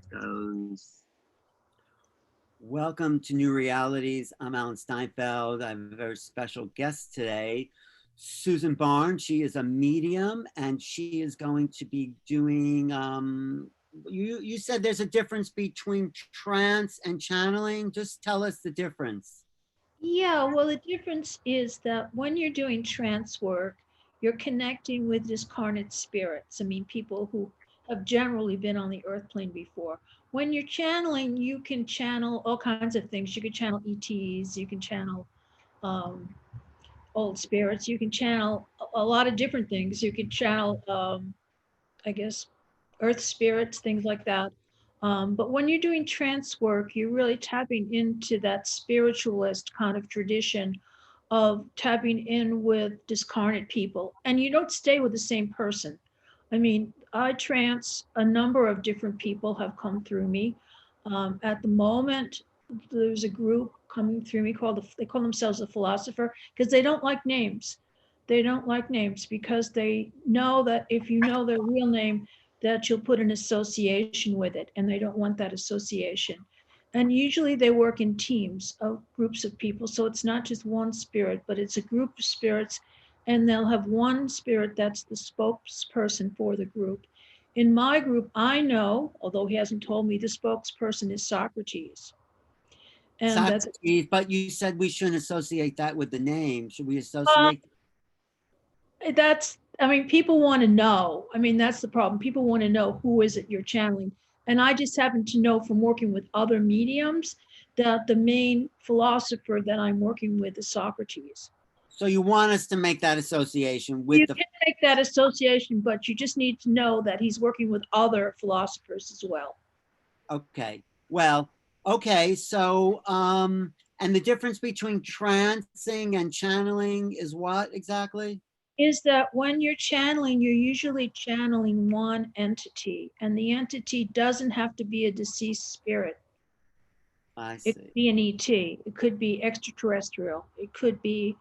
Goes. Welcome to New Realities. I'm Alan Steinfeld. I have a very special guest today, Susan Barnes. She is a medium, and she is going to be doing. You said there's a difference between trance and channeling. Just tell us the difference. Yeah, well, the difference is that when you're doing trance work, you're connecting with discarnate spirits. I mean, people who have generally been on the earth plane before. When you're channeling, you can channel all kinds of things. You can channel ETs, you can channel um, old spirits, you can channel a lot of different things. You can channel, I guess, earth spirits, things like that. But when you're doing trance work, you're really tapping into that spiritualist kind of tradition of tapping in with discarnate people. And you don't stay with the same person. I mean, I trance, a number of different people have come through me. At the moment, there's a group coming through me they call themselves the Philosopher because they don't like names. They don't like names because they know that if you know their real name, that you'll put an association with it, and they don't want that association. And usually they work in teams of groups of people. So it's not just one spirit, but it's a group of spirits, and they'll have one spirit that's the spokesperson for the group. In my group, I know, although he hasn't told me, the spokesperson is Socrates. And that's Socrates, but you said we shouldn't associate that with the name. Should we uh, associate? I mean, people want to know. I mean, that's the problem. People want to know who is it you're channeling. And I just happen to know from working with other mediums that the main philosopher that I'm working with is Socrates. So you want us to make that association with You the? can make that association, but you just need to know that he's working with other philosophers as well. Okay. Well, okay. So, and the difference between trancing and channeling is what exactly? Is that when you're channeling, you're usually channeling one entity, and the entity doesn't have to be a deceased spirit. I It could see. be an ET, it could be extraterrestrial, it could be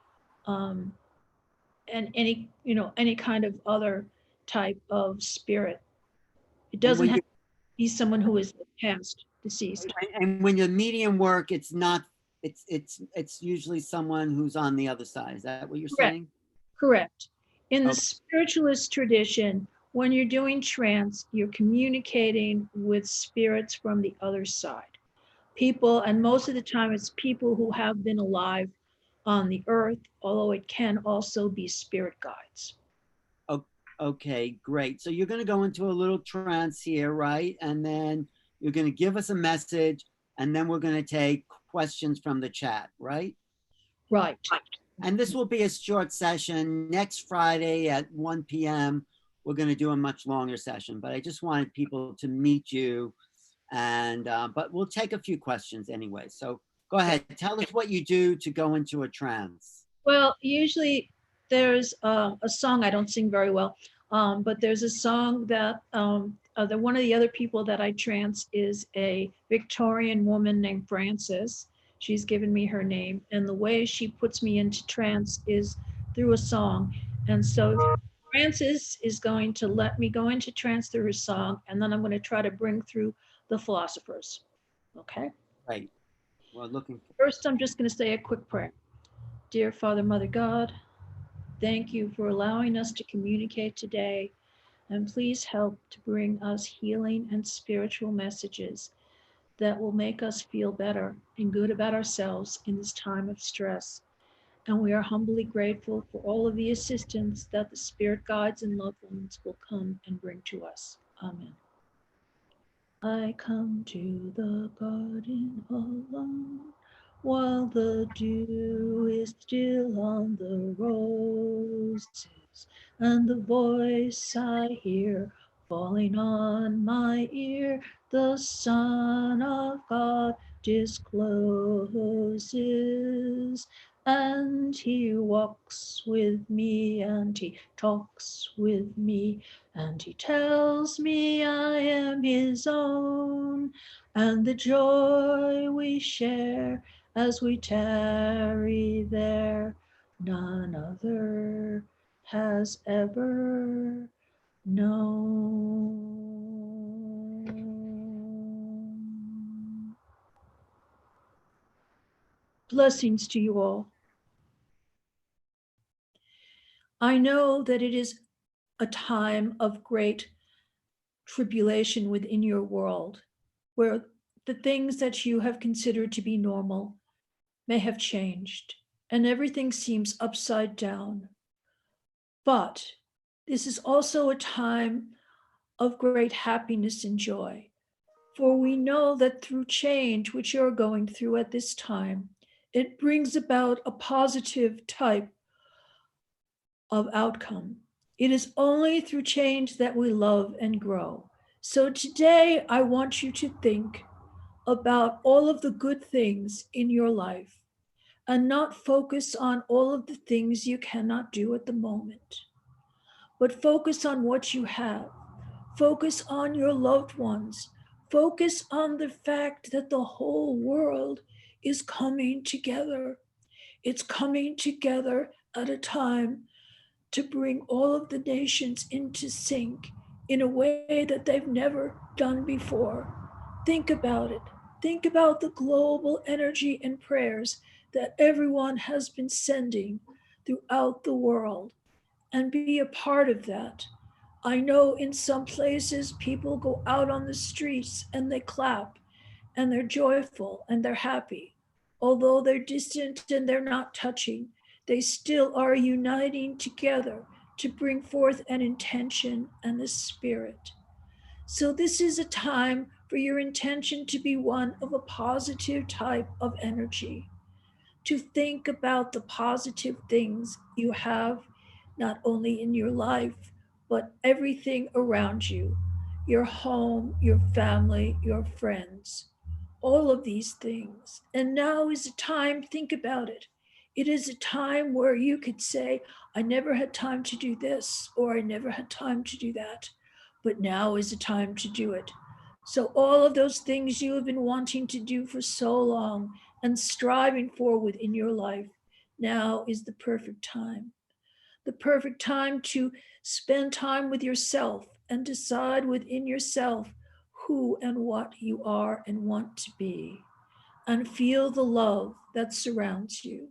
um, and any kind of other type of spirit. It And doesn't have to be someone who is past, deceased. when you medium work, it's not. It's usually someone who's on the other side. Is that what you're Correct. saying? Correct. In the Okay. spiritualist tradition, when you're doing trance, you're communicating with spirits from the other side. People, and most of the time it's people who have been alive on the earth, although it can also be spirit guides. Okay. Great. So you're going to go into a little trance here, right? And then you're going to give us a message, and then we're going to take questions from the chat, right? Right. And this will be a short session. Next Friday at 1 p.m., we're going to do a much longer session, but I just wanted people to meet you. And, but we'll take a few questions anyway. So go ahead. Tell us what you do to go into a trance. Well, usually there's a song I don't sing very well, but there's a song that one of the other people that I trance is a Victorian woman named Frances. She's given me her name, and the way she puts me into trance is through a song. And so Frances is going to let me go into trance through her song, and then I'm going to try to bring through the philosophers. Okay. Right. We're looking for. First, I'm just going to say a quick prayer. Dear Father, Mother God, thank you for allowing us to communicate today, and please help to bring us healing and spiritual messages that will make us feel better and good about ourselves in this time of stress. And we are humbly grateful for all of the assistance that the spirit guides and loved ones will come and bring to us. Amen. I come to the garden alone while the dew is still on the roses, and the voice I hear falling on my ear, the Son of God discloses. And he walks with me, and he talks with me, and he tells me I am his own, and the joy we share as we tarry there, none other has ever known. Blessings to you all. I know that it is a time of great tribulation within your world, where the things that you have considered to be normal may have changed and everything seems upside down. But this is also a time of great happiness and joy, for we know that through change, which you're going through at this time, it brings about a positive type of outcome. It is only through change that we love and grow. So today, I want you to think about all of the good things in your life and not focus on all of the things you cannot do at the moment, but focus on what you have. Focus on your loved ones. Focus on the fact that the whole world is coming together. It's coming together at a time to bring all of the nations into sync in a way that they've never done before. Think about it. Think about the global energy and prayers that everyone has been sending throughout the world and be a part of that. I know in some places people go out on the streets and they clap and they're joyful and they're happy. Although they're distant and they're not touching, they still are uniting together to bring forth an intention and a spirit. So, this is a time for your intention to be one of a positive type of energy, to think about the positive things you have, not only in your life, but everything around you, your home, your family, your friends, all of these things. And now is a time, think about it. It is a time where you could say, I never had time to do this, or I never had time to do that, but now is the time to do it. So, all of those things you have been wanting to do for so long and striving for within your life, now is the perfect time. The perfect time to spend time with yourself and decide within yourself who and what you are and want to be, and feel the love that surrounds you.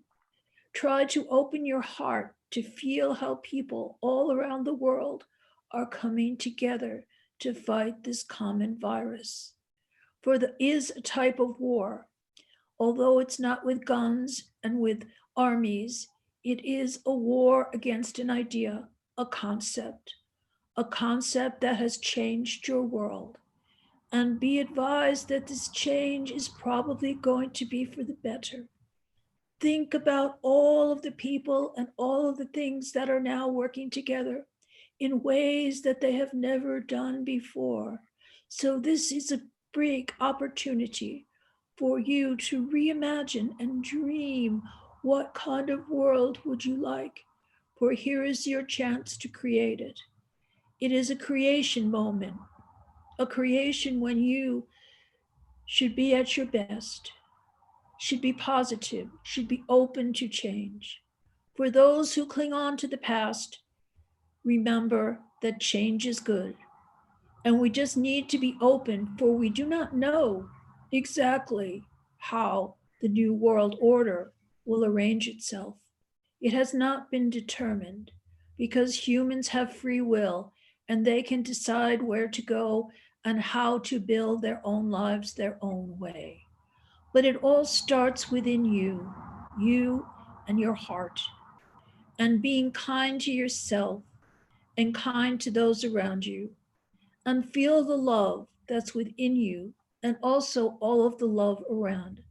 Try to open your heart to feel how people all around the world are coming together to fight this common virus. For there is a type of war, although it's not with guns and with armies, it is a war against an idea, a concept that has changed your world. And be advised that this change is probably going to be for the better. Think about all of the people and all of the things that are now working together in ways that they have never done before. So, this is a big opportunity for you to reimagine and dream what kind of world would you like? For here is your chance to create it. It is a creation moment, a creation when you should be at your best, should be positive, should be open to change. For those who cling on to the past, remember that change is good. And we just need to be open, for we do not know exactly how the new world order will arrange itself. It has not been determined because humans have free will and they can decide where to go and how to build their own lives their own way. But it all starts within you, you and your heart, and being kind to yourself and kind to those around you, and feel the love that's within you and also all of the love around.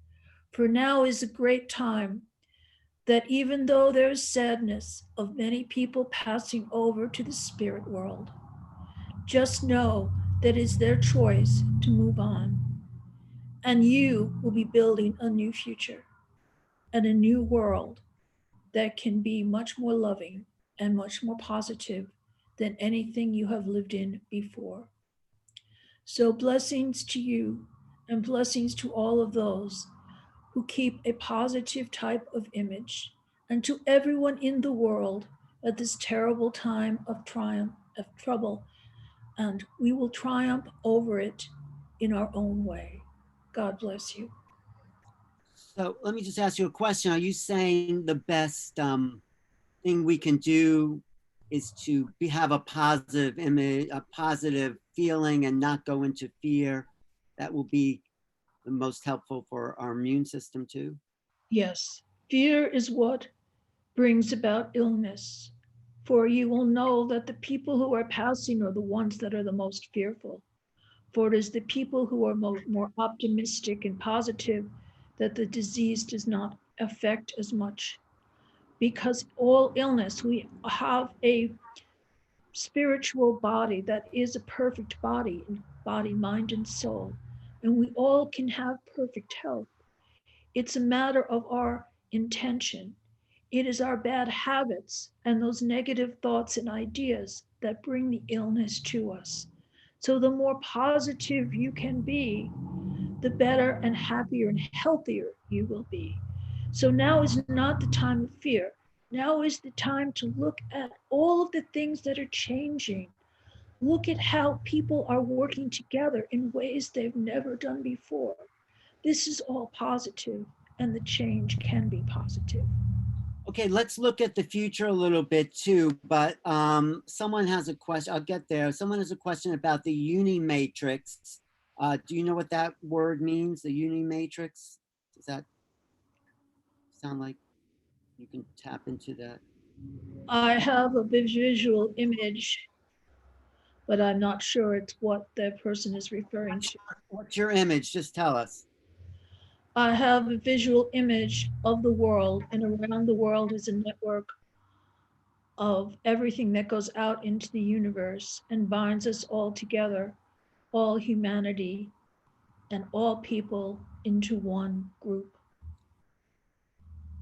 For now is a great time that even though there is sadness of many people passing over to the spirit world, just know that it's their choice to move on. And you will be building a new future and a new world that can be much more loving and much more positive than anything you have lived in before. So, blessings to you and blessings to all of those who keep a positive type of image, and to everyone in the world at this terrible time of triumph, of trouble. And we will triumph over it in our own way. God bless you. So let me just ask you a question. Are you saying the best thing we can do is to have a positive image, a positive feeling, and not go into fear? That will be the most helpful for our immune system too? Yes, fear is what brings about illness. For you will know that the people who are passing are the ones that are the most fearful. For it is the people who are more optimistic and positive that the disease does not affect as much. Because all illness, we have a spiritual body that is a perfect body, body, mind, and soul. And we all can have perfect health. It's a matter of our intention. It is our bad habits and those negative thoughts and ideas that bring the illness to us. So the more positive you can be, the better and happier and healthier you will be. So now is not the time of fear. Now is the time to look at all of the things that are changing. Look at how people are working together in ways they've never done before. This is all positive, and the change can be positive. Okay, let's look at the future a little bit too, but someone has a question, I'll get there. Someone has a question about the uni matrix. Do you know what that word means, the uni matrix? Does that sound like you can tap into that? I have a visual image, but I'm not sure it's what that person is referring to. What's your image? Just tell us. I have a visual image of the world, and around the world is a network of everything that goes out into the universe and binds us all together, all humanity and all people into one group.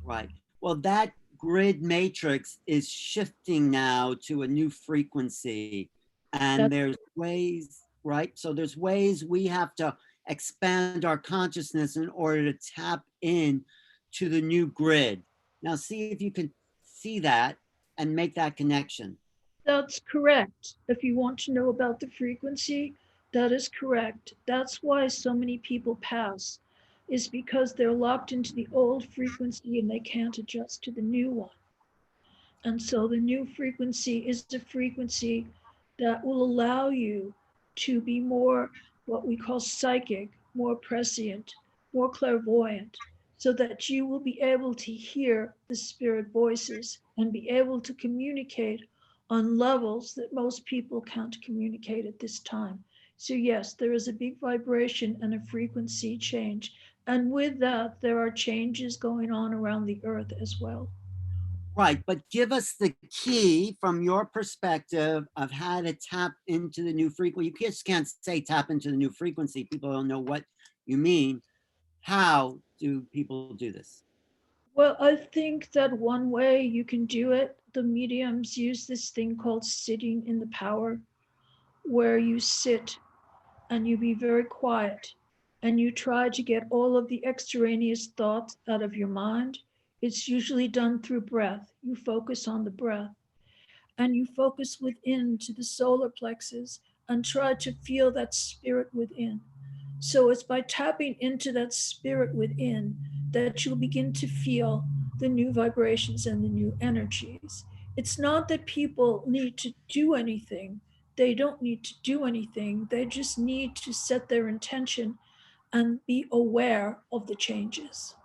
Right. Well, that grid matrix is shifting now to a new frequency. And That, there's ways, right? So there's ways we have to expand our consciousness in order to tap in to the new grid. Now, see if you can see that and make that connection. that's correct. If you want to know about the frequency, that is correct. That's why so many people pass, is because they're locked into the old frequency and they can't adjust to the new one. And so the new frequency is a frequency that will allow you to be more what we call psychic, more prescient, more clairvoyant, so that you will be able to hear the spirit voices and be able to communicate on levels that most people can't communicate at this time. So, yes, there is a big vibration and a frequency change. And with that, there are changes going on around the earth as well. Right, but give us the key from your perspective of how to tap into the new frequency. You just can't say tap into the new frequency. People don't know what you mean. How do people do this? Well, I think that one way you can do it, the mediums use this thing called sitting in the power, where you sit and you be very quiet and you try to get all of the extraneous thoughts out of your mind. It's usually done through breath. You focus on the breath and you focus within to the solar plexus and try to feel that spirit within. So it's by tapping into that spirit within that you'll begin to feel the new vibrations and the new energies. It's not that people need to do anything. They don't need to do anything. They just need to set their intention and be aware of the changes.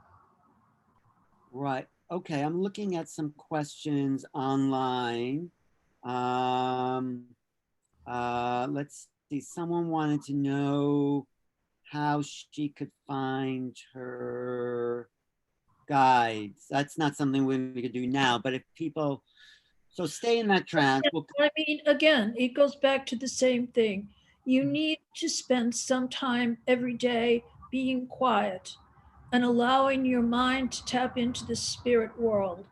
Right. Okay. I'm looking at some questions online. Um, let's see. Someone wanted to know how she could find her guides. That's not something we could do now, but if people, so stay in that trance. We'll, I mean, again, it goes back to the same thing. You need to spend some time every day being quiet and allowing your mind to tap into the spirit world.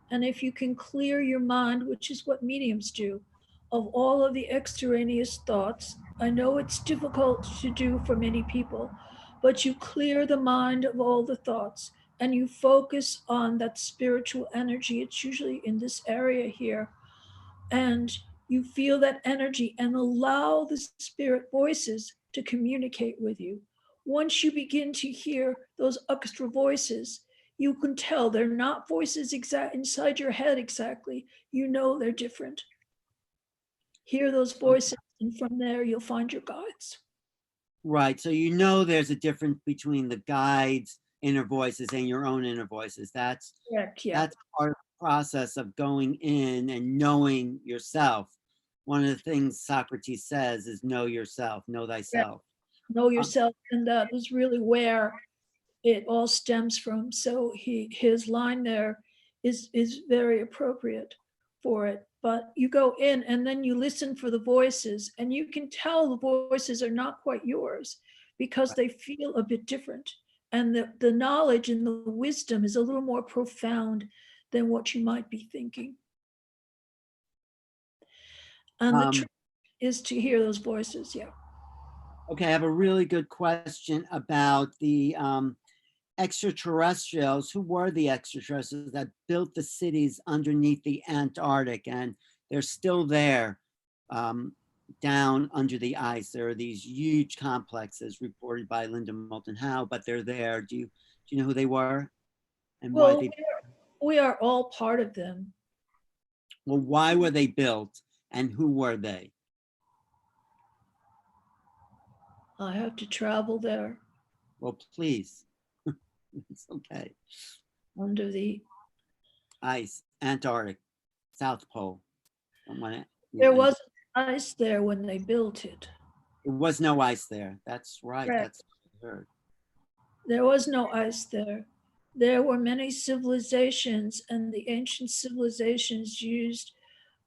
And if you can clear your mind, which is what mediums do, of all of the extraneous thoughts, I know it's difficult to do for many people, but you clear the mind of all the thoughts and you focus on that spiritual energy. It's usually in this area here, and you feel that energy and allow the spirit voices to communicate with you. once you begin to hear those extra voices, you can tell they're not voices inside your head exactly. You know they're different. Hear those voices, and from there you'll find your guides. Right. So you know there's a difference between the guide's inner voices and your own inner voices. Correct, yeah. That's part of the process of going in and knowing yourself. One of the things Socrates says is know yourself, know thyself. Know yourself, and that is really where it all stems from. So his line there is very appropriate for it. But you go in and then you listen for the voices, and you can tell the voices are not quite yours because they feel a bit different. And the knowledge and the wisdom is a little more profound than what you might be thinking. And the trick is to hear those voices, yeah. Okay, I have a really good question about the extraterrestrials. Who were the extraterrestrials that built the cities underneath the Antarctic? And they're still there down under the ice. There are these huge complexes reported by Linda Moulton Howe, but they're there. Do you know who they were? And Well, why they we are all part of them. Well, why were they built and who were they? I have to travel there. Well, please. It's okay. Under the Ice, Antarctic, South Pole. There wasn't ice there when they built it. There was no ice there. That's right. Correct. That's what I heard. There was no ice there. There were many civilizations, and the ancient civilizations used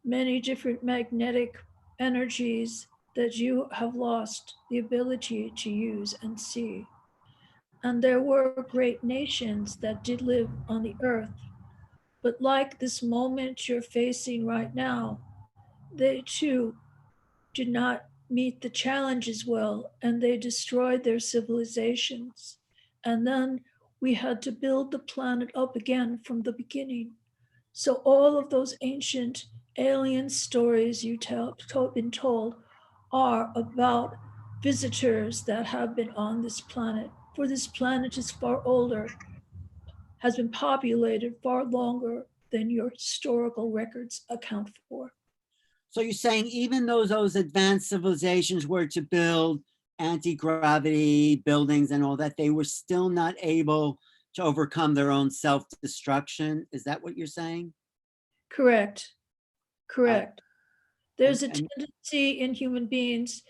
many different magnetic energies that you have lost the ability to use and see. And there were great nations that did live on the earth. But like this moment you're facing right now, they too did not meet the challenges well, and they destroyed their civilizations. And then we had to build the planet up again from the beginning. So all of those ancient alien stories been told are about visitors that have been on this planet. For this planet is far older, has been populated far longer than your historical records account for. So you're saying even though those advanced civilizations were to build anti-gravity buildings and all that, they were still not able to overcome their own self-destruction? Is that what you're saying? Correct. There's a tendency in human beings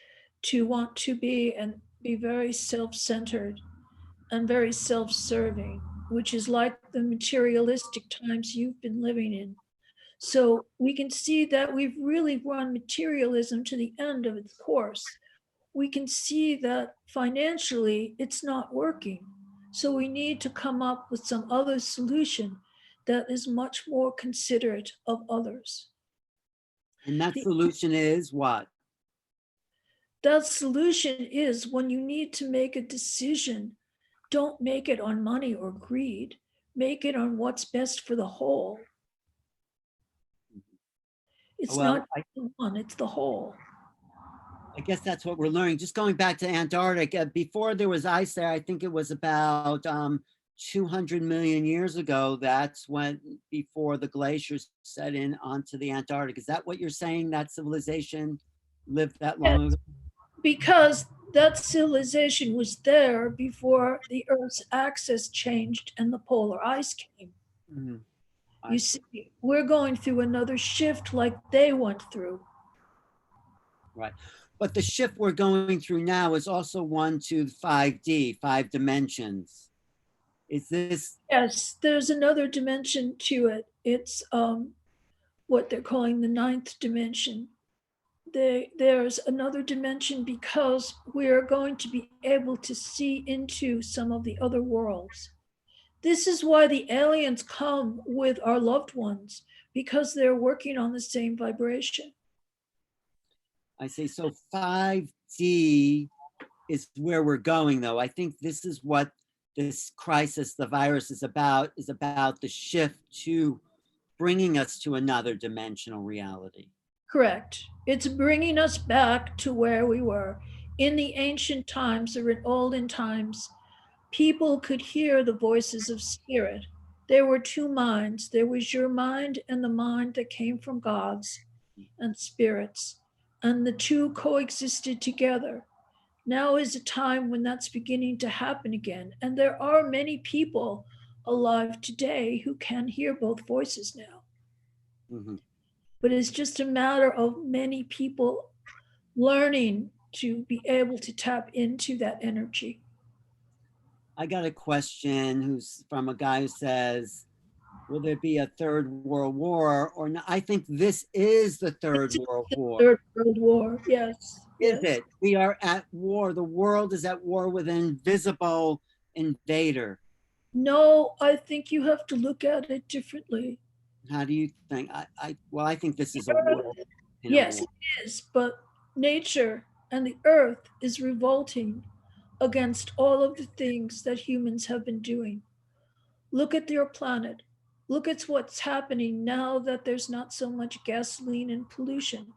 to want to be very self-centered and very self-serving, which is like the materialistic times you've been living in. So we can see that we've really run materialism to the end of its course. We can see that financially it's not working. So we need to come up with some other solution that is much more considerate of others. And that solution is what? That solution is when you need to make a decision, don't make it on money or greed. Make it on what's best for the whole. It's not the one, it's the whole. I guess that's what we're learning. Just going back to Antarctica, before there was ice there, I think it was about 200 million years ago. That's when, before the glaciers set in onto the Antarctic. Is that what you're saying? That civilization lived that long ago? Because that civilization was there before the Earth's axis changed and the polar ice came. Mm-hmm. You see, we're going through another shift like they went through. Right. But the shift we're going through now is also 1 to 5D, 5 dimensions. Is this? Yes, there's another dimension to it. It's what they're calling the 9th dimension. There's another dimension because we're going to be able to see into some of the other worlds. This is why the aliens come with our loved ones, because they're working on the same vibration. I see. So 5D is where we're going, though. I think this is what this crisis, the virus, is about the shift to bringing us to another dimensional reality. Correct. It's bringing us back to where we were. In the ancient times or in olden times, people could hear the voices of spirit. There were two minds. There was your mind and the mind that came from gods and spirits, and the two coexisted together. Now is a time when that's beginning to happen again, and there are many people alive today who can hear both voices now. Mhm. But it's just a matter of many people learning to be able to tap into that energy. I got a question who's from a guy who says, will there be a third world war or not? I think this is the third It's world the war. Third World War. Yes, Is yes. it? We are at war. The world is at war with an invisible invader. No, I think you have to look at it differently. How do you think? Well, I think this is a world in a Yes, war. it is, but nature and the earth is revolting against all of the things that humans have been doing. Look at your planet. Look at what's happening now that there's not so much gasoline and pollution.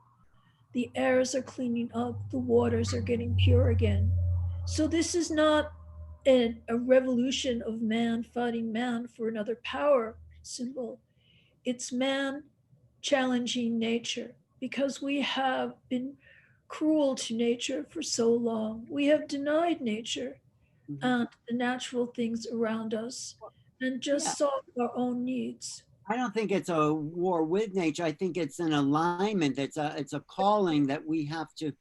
The airs are cleaning up, the waters are getting pure again. So, this is not a revolution of man fighting man for another power symbol. It's man challenging nature because we have been cruel to nature for so long. We have denied nature Mhm. and the natural things around us and Yeah, just solved our own needs. I don't think it's a war with nature. I think it's an alignment. It's a calling that we have to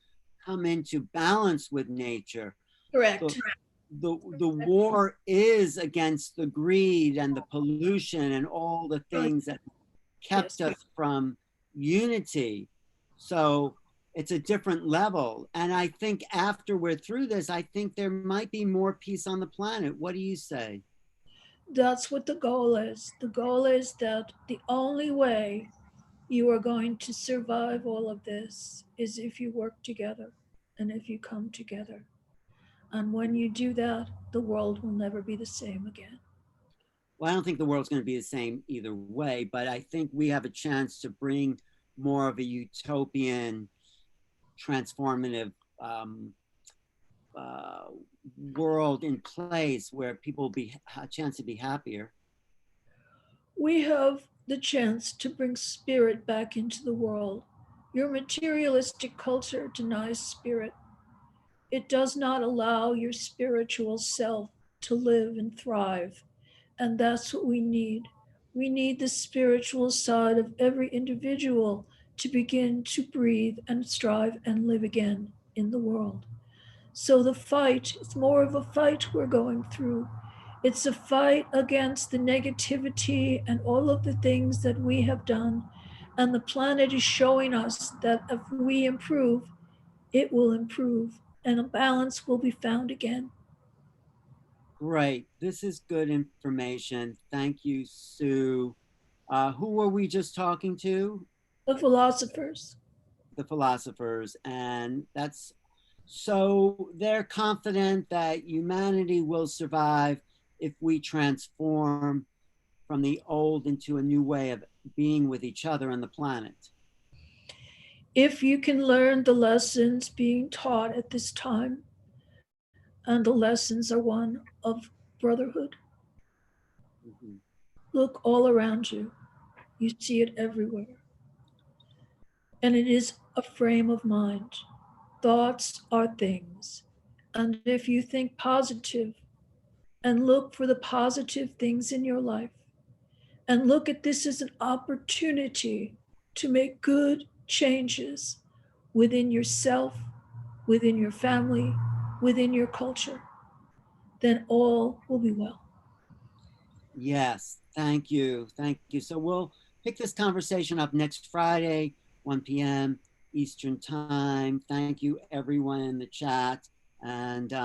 come into balance with nature. The Correct. the war is against the greed and the pollution and all the Right. things that Yes. kept us from unity. So it's a different level. And I think after we're through this, I think there might be more peace on the planet. What do you say? That's what the goal is. The goal is that the only way you are going to survive all of this is if you work together and if you come together. And when you do that, the world will never be the same again. Well, I don't think the world's going to be the same either way, but I think we have a chance to bring more of a utopian, transformative um, uh, world in place where people be a chance to be happier. We have the chance to bring spirit back into the world. Your materialistic culture denies spirit. It does not allow your spiritual self to live and thrive. And that's what we need. We need the spiritual side of every individual to begin to breathe and strive and live again in the world. So the fight, it's more of a fight we're going through. It's a fight against the negativity and all of the things that we have done. And the planet is showing us that if we improve, it will improve and a balance will be found again. Great. This is good information. Thank you, Sue. Who were we just talking to? The philosophers. The philosophers. And that's so they're confident that humanity will survive if we transform from the old into a new way of being with each other and the planet. If you can learn the lessons being taught at this time, and the lessons are one of brotherhood, Mhm. look all around you. You see it everywhere. And it is a frame of mind. Thoughts are things. And if you think positive and look for the positive things in your life, and look at this as an opportunity to make good changes within yourself, within your family, within your culture, then all will be well. Yes, thank you. Thank you. So we'll pick this conversation up next Friday, 1 p.m. Eastern Time. Thank you, everyone in the chat. And do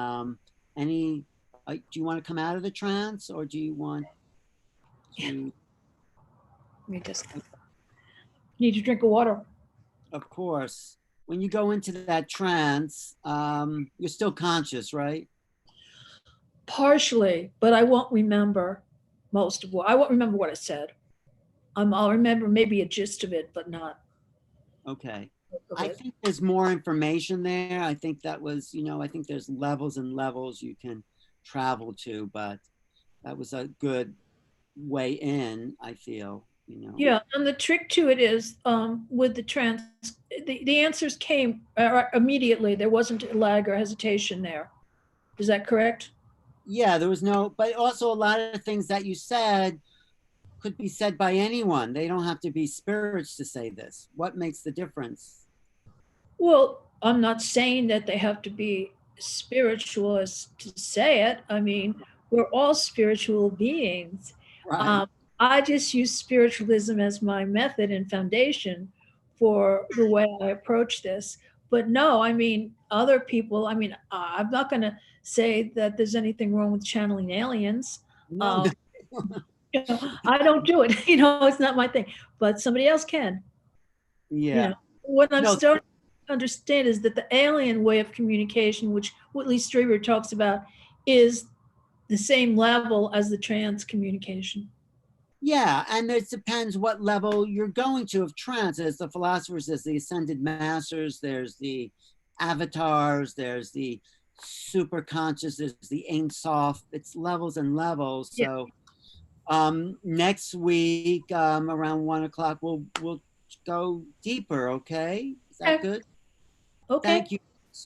you want to come out of the trance or do you want Yeah, to? let me just need to drink of water. Of course, when you go into that trance, you're still conscious, right? Partially, but I won't remember most of what I won't remember what I said. I'll remember maybe a gist of it, but not. Okay. I think there's more information there. I think that was, I think there's levels and levels you can travel to, but that was a good way in, I feel. Yeah, and the trick to it is with the trance, the answers came immediately. There wasn't a lag or hesitation there. Is that correct? Yeah, there was no, but also a lot of things that you said could be said by anyone. They don't have to be spirits to say this. What makes the difference? Well, I'm not saying that they have to be spiritualists to say it. I mean, we're all spiritual beings. Right. Um, I just use spiritualism as my method and foundation for the way I approach this. But no, I mean, other people, I mean, I'm not going to say that there's anything wrong with channeling aliens. No, no. Um, I don't do it. It's not my thing, but somebody else can. You Yeah. know, what I'm No, starting to understand is that the alien way of communication, which Whitley Strieber talks about, is the same level as the trans communication. yeah, and it depends what level you're going to of trance. There's the philosophers, there's the ascended masters, there's the avatars, there's the super conscious, there's the Ain Soft. It's levels and levels. Yeah. So next week around 1 o'clock, we'll go deeper. Okay, is that Okay. good? Okay. Thank you.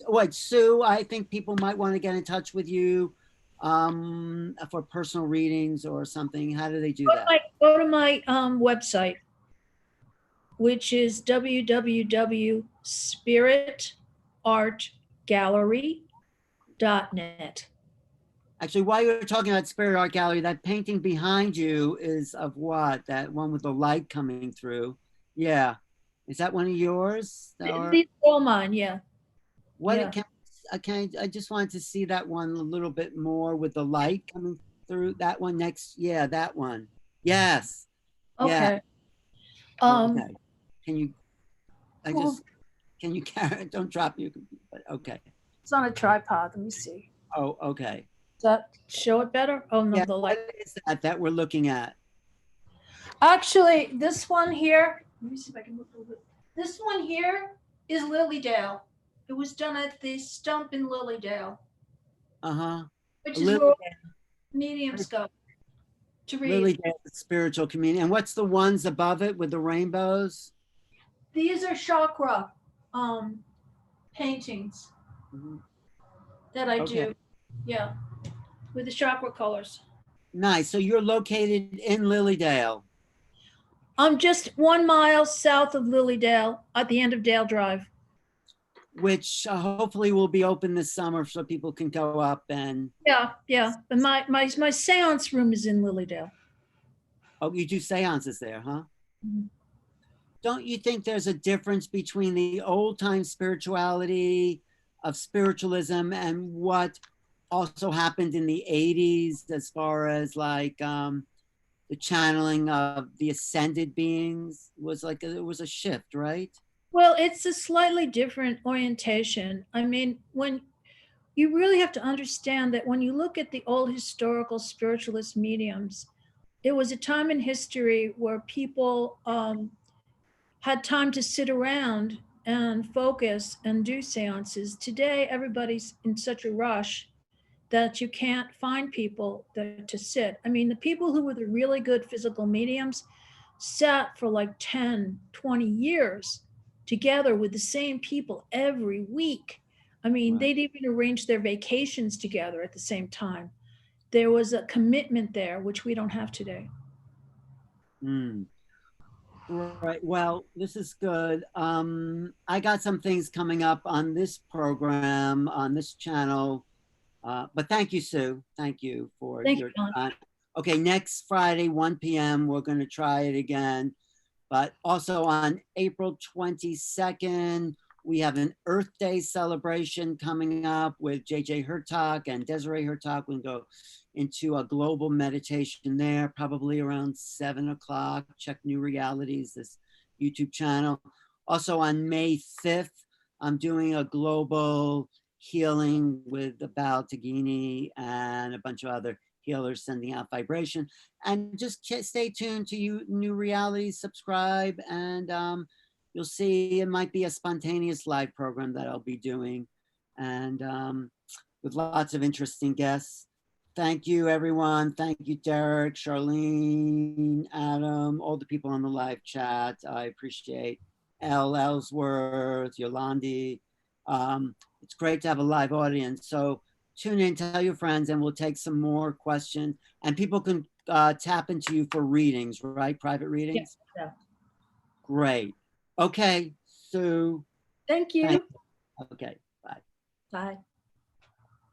Wait, Sue, I think people might want to get in touch with you for personal readings or something. How do they do that? Go to my website, which is www.spiritartgallery.net. Actually, while you're talking about Spirit Art Gallery, that painting behind you is of what? That one with the light coming through. Yeah. Is that one of yours? Or These are all mine. Yeah. what Yeah. it I just wanted to see that one a little bit more with the light coming through. That one next. Yeah, that one. Yes. Yeah. Okay. Um, Okay. Can you I well, just can you carry it? Don't drop your computer. But okay. it's on a tripod. Let me see. Oh, okay. Does that show it better? Oh no, Yeah. the light. What is that we're looking at? Actually, this one here, let me see if I can look a little bit. This one here is Lilydale. It was done at the stump in Lilydale, Uh-huh. which is Lily where mediums go to read. Lily Dale, spiritual community. And what's the ones above it with the rainbows? These are chakra um, paintings Mhm. that I Okay. do. Yeah, with the chakra colors. Nice. So you're located in Lilydale, I'm just 1 mile south of Lilydale at the end of Dale Drive. which hopefully will be open this summer so people can go up and, Yeah, yeah. And my seance room is in Lilydale. oh, you do seances there, huh? Mhm. Don't you think there's a difference between the old time spirituality of spiritualism and what also happened in the 80s as far as like the channeling of the ascended beings was like it was a shift, right? Well, it's a slightly different orientation. I mean, when you really have to understand that when you look at the old historical spiritualist mediums, it was a time in history where people had time to sit around and focus and do seances. Today, everybody's in such a rush that you can't find people that, to sit. I mean, the people who were the really good physical mediums sat for like 10, 20 years together with the same people every week. I mean, Right. they'd even arrange their vacations together at the same time. There was a commitment there, which we don't have today. Mm. Right. Well, this is good. I got some things coming up on this program, on this channel. But thank you, Sue. Thank you for Thank you, your John. time. Okay, next Friday, 1 p.m., we're going to try it again. But also on April 22nd, we have an Earth Day celebration coming up with JJ Hertog and Desiree Hertog. We can go into a global meditation there, probably around 7 o'clock. Check New Realities, this YouTube channel. Also on May 5th, I'm doing a global healing with the Baltagini and a bunch of other healers sending out vibration. And just stay tuned to you, New Realities, subscribe, and you'll see it might be a spontaneous live program that I'll be doing, and with lots of interesting guests. Thank you, everyone. Thank you, Derek, Charlene, Adam, all the people on the live chat. I appreciate Ellsworth, Yolandi. It's great to have a live audience. So tune in, tell your friends, and we'll take some more questions. And people can tap into you for readings, right? Private readings? Yeah. Great. Okay, so Thank you. okay, bye. Bye.